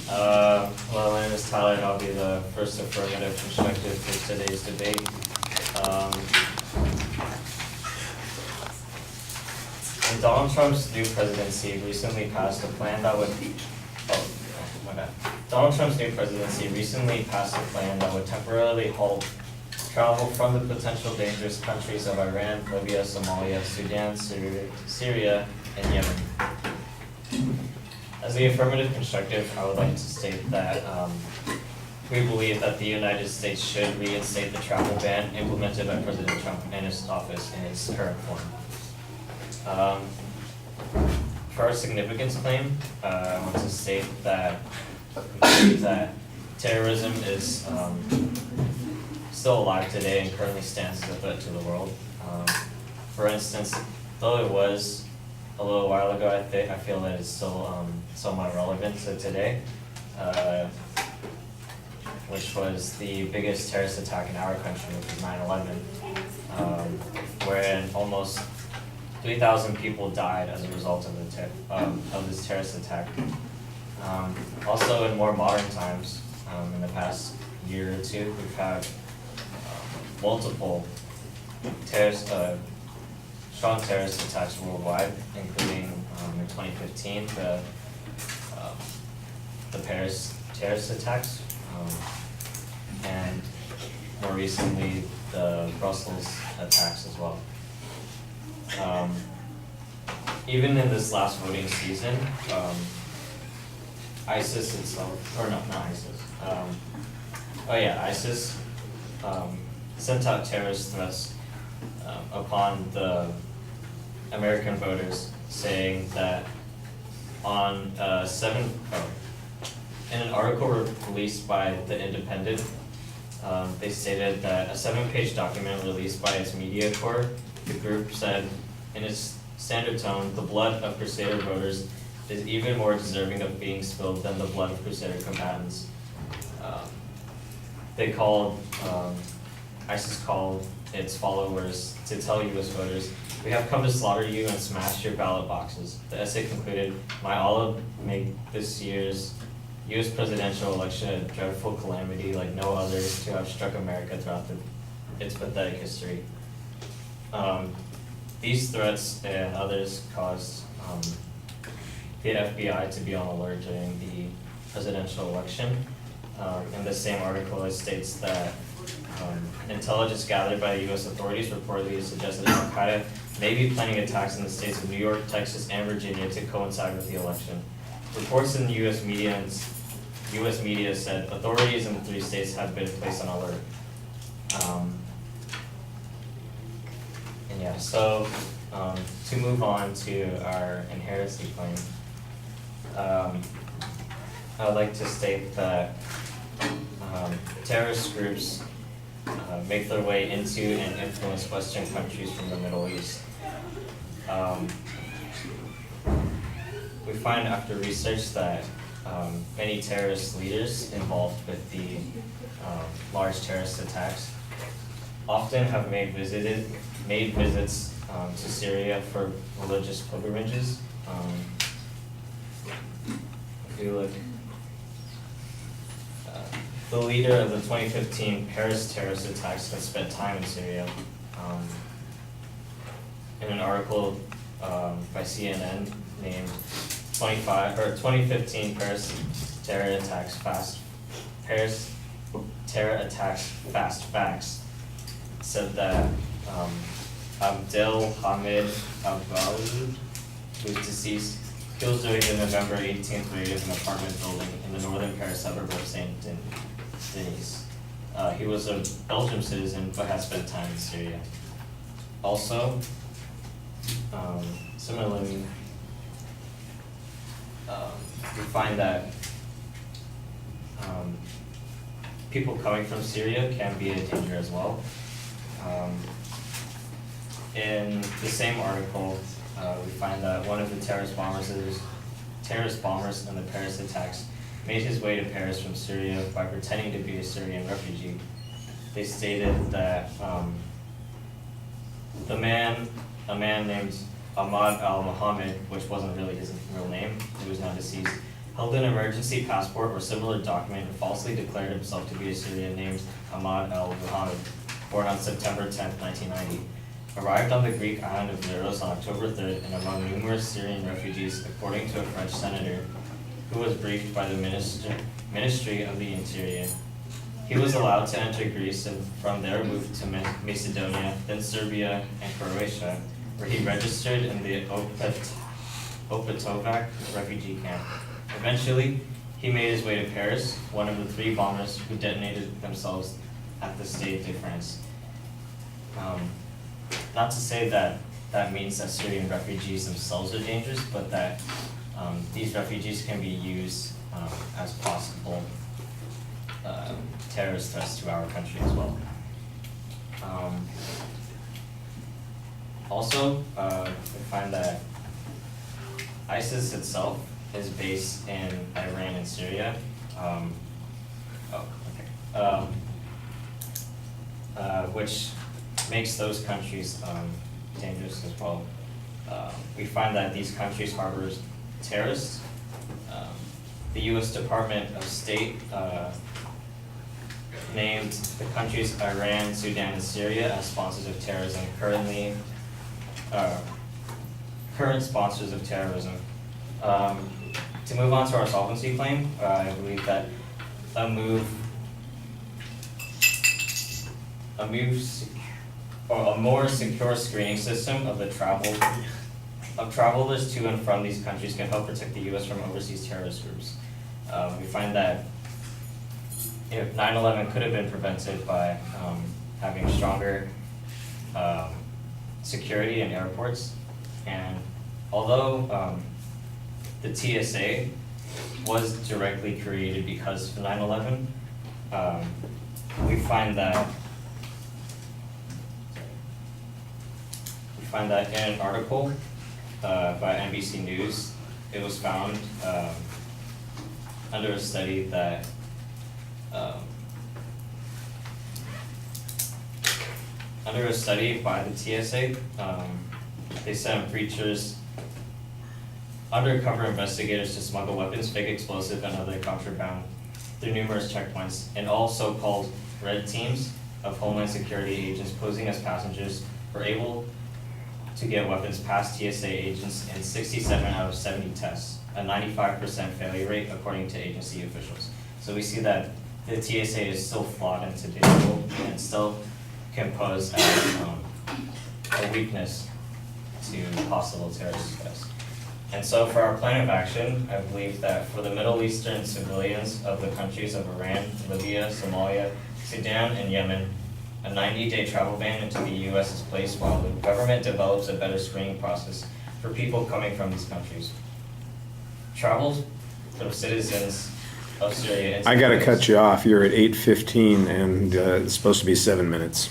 Well, my name is Tyler, and I'll be the first affirmative perspective for today's debate. In Donald Trump's new presidency recently passed a plan that would, Donald Trump's new presidency recently passed a plan that would temporarily halt travel from the potential dangerous countries of Iran, Libya, Somalia, Sudan, Syria, and Yemen. As the affirmative constructive, I would like to state that we believe that the United States should reinstate the travel ban implemented by President Trump in his office in its current form. For our significance claim, I want to state that we believe that terrorism is still alive today and currently stands as a threat to the world. For instance, though it was a little while ago, I feel that it's still somewhat relevant to today, which was the biggest terrorist attack in our country, which was 9/11, wherein almost 3,000 people died as a result of this terrorist attack. Also, in more modern times, in the past year or two, we've had multiple strong terrorist attacks worldwide, including in 2015 the Paris terrorist attacks, and more recently the Brussels attacks as well. Even in this last voting season, ISIS itself, or no, not ISIS. ISIS sent out terrorist threats upon the American voters, saying that on in an article released by The Independent, they stated that a 7-page document released by its media corps, the group said in its standard tone, the blood of Crusader voters is even more deserving of being spilled than the blood of Crusader combatants. ISIS called its followers to tell U.S. voters, "We have come to slaughter you and smash your ballot boxes." The essay concluded, "May Allah make this year's U.S. presidential election a dreadful calamity like no others to have struck America throughout its pathetic history." These threats and others caused the FBI to be on alert during the presidential election. In the same article, it states that intelligence gathered by the U.S. authorities reportedly suggested Al-Qaeda may be planning attacks in the states of New York, Texas, and Virginia to coincide with the election. Reports in the U.S. media said authorities in the 3 states have been placed on alert. So to move on to our inherency claim, I would like to state that terrorist groups make their way into and influence Western countries from the Middle East. We find after research that many terrorist leaders involved with the large terrorist attacks often have made visits to Syria for religious pilgrimages. If you look, the leader of the 2015 Paris terrorist attacks has spent time in Syria. In an article by CNN named 2015 Paris terror attacks fast facts, said that Abdel Hamid Al-Ghalib, who is deceased, killed during the November 18th raid of an apartment building in the northern Paris suburb of Saint Denis. He was a Belgian citizen but had spent time in Syria. Also, similarly, we find that people coming from Syria can be a danger as well. In the same article, we find that one of the terrorist bombers in the Paris attacks made his way to Paris from Syria by pretending to be a Syrian refugee. They stated that a man named Ahmad al-Mohammed, which wasn't really his real name, he was now deceased, held an emergency passport or similar document and falsely declared himself to be a Syrian named Ahmad al-Muhammad, born on September 10, 1990. Arrived on the Greek island of Leros on October 3rd and among numerous Syrian refugees, according to a French senator who was briefed by the Ministry of the Interior. He was allowed to enter Greece and from there moved to Macedonia, then Serbia and Croatia, where he registered in the Opatovac refugee camp. Eventually, he made his way to Paris, one of the 3 bombers who detonated themselves at the Stade de France. Not to say that that means that Syrian refugees themselves are dangerous, but that these refugees can be used as possible terrorist threats to our country as well. Also, we find that ISIS itself is based in Iran and Syria. Which makes those countries dangerous as well. We find that these countries harbor terrorists. The U.S. Department of State named the countries Iran, Sudan, and Syria as sponsors of terrorism, current sponsors of terrorism. To move on to our solvency claim, I believe that a more secure screening system of travelers to and from these countries can help protect the U.S. from overseas terrorist groups. We find that 9/11 could have been prevented by having stronger security in airports, and although the TSA was directly created because of 9/11, we find that in an article by NBC News, it was found under a study that under a study by the TSA, they sent breachers, undercover investigators to smuggle weapons, fake explosive, and other contraband through numerous checkpoints, and all so-called red teams of Homeland Security agents posing as passengers were able to get weapons past TSA agents in 67 out of 70 tests, a 95% failure rate according to agency officials. So we see that the TSA is still flawed and digital and still can pose as a weakness to possible terrorist threats. And so for our plan of action, I believe that for the Middle Eastern civilians of the countries of Iran, Libya, Somalia, Sudan, and Yemen, a 90-day travel ban into the U.S. is placed while the government develops a better screening process for people coming from these countries. Travel for citizens of Syria. I gotta cut you off. You're at 8:15 and it's supposed to be 7 minutes.